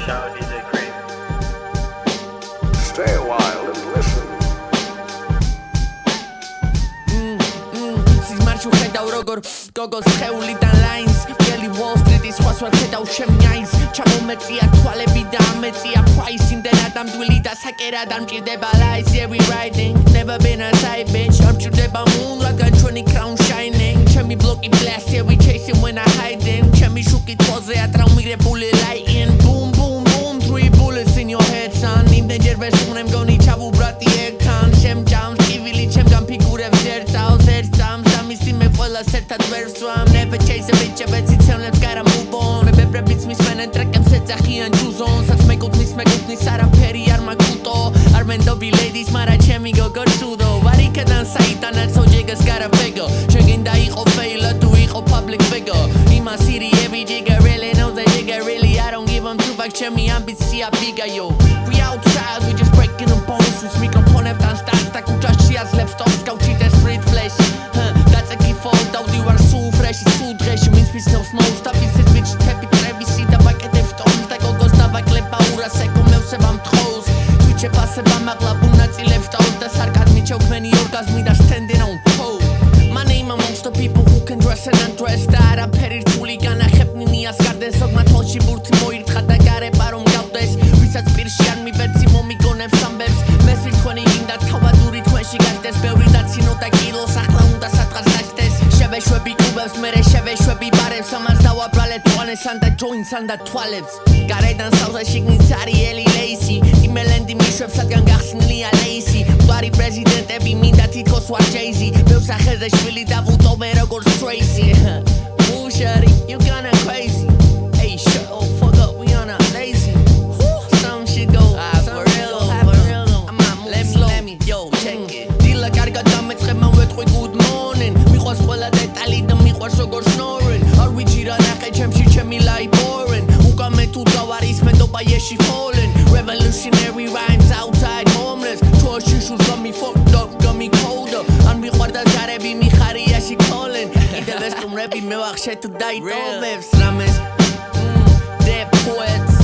Shout out DJ Cream. Stay a while and listen. Marciu ხედავ როგორ გოგოს ხეულიდან lines Jelly Wall Street-ის სხვას ვერ ხედავ ჩემი eyes ჩამომეწია თვალები და ამეწია price იმდენად ამდვილი და საკერად არ მჭირდება lies Yeah we riding, never been a side bitch არ მჭირდება moon რადგან ჩვენი crown shining ჩემი ბლოკი blast Yeah we chasing when I hiding ჩემი შუკი თვალზეა ტრაუმირებული lighting Boom boom boom 3 bullets in your head son იმდენჯერ ვესტუმრე მგონი ჩავუბრატი ეგთან შემჭამს კივილი ჩემგან ფიგურებს ერწავს Let's set that verse I'm never chase a bitch, I bet it's on, let's gotta move on Bebe beats me smen and track em sets a hi and juice on Sax me gut ni Sara Perry arma culto Armendovi ladies mara chemi go sudo Varikedan saitan at so jigas gotta figure Chegin da hijo fail tu hijo public figure In my city every jigger really knows that jigger really I don't give 'em two fuck chemi ambicia biga yo We outside we just breaking them bones Sus mikrofon eftan stars ta kuchas chias laptops kauchite street flash Daudi war sულ fresh სულ დღეში მის ფისნობს მოუსტაბის ეს ბიჭი თები ტრევისი და ვაკეთებ ტონს და გოგოს დავაკლება ურას ეკომევსება მთხოვს თვიჩე პასება მაღლა ბუნაწილებს ტაოს და სარკაზმი ჩევქმენი ორგაზმი და standing on toe My name amongst the people who can dress and undress და არაფერი რთული განახებნი მიასკარდეს ზოგმა თვალში ბურთი მოირთხა და გარება რომ გავდეს ვისაც პირში არ მივეცი მომიგონებს ამბებს მეს ვირთვენი გინდა თავადური თქვენში გასდეს ბევრი და ცინო და კილოს ახლა უნდა სადღაც დასდეს Sheveshwebi kubevs mere sheveshwebi barevs amaz davabraleb tvanessan da joinsan da tvalebs Garedan savzashi gnitsari eli lazy Timelendi mishvebs sadgan gaxsnilია lazy Twari prezidentები მინდა თითქოს ვარ Jay-Z ბევრს ახეზე შვილი დავუტოვე როგორც Tracy Bullshit, you kinda crazy Hey shut the fuck up, we on a lazy Some shit go for real Let me, yo, check it Dila kargad dametzxeb man vetqvi good morning მიყვარს ყველა დეტალი და მიყვარს როგორ snoring არ ვიცი რა ნახე ჩემში ჩემი life boring უკამე თუ დავარის მენდობა yeshi falling revolutionary rhymes outside homeless თოში შუს გამი fucked up გამი colder ან მიყვარდა ზარები მიხარიაში calling კიდევ ეს სტუმრები მე ვახშე თუ დაიტოვებს რამეს dead poets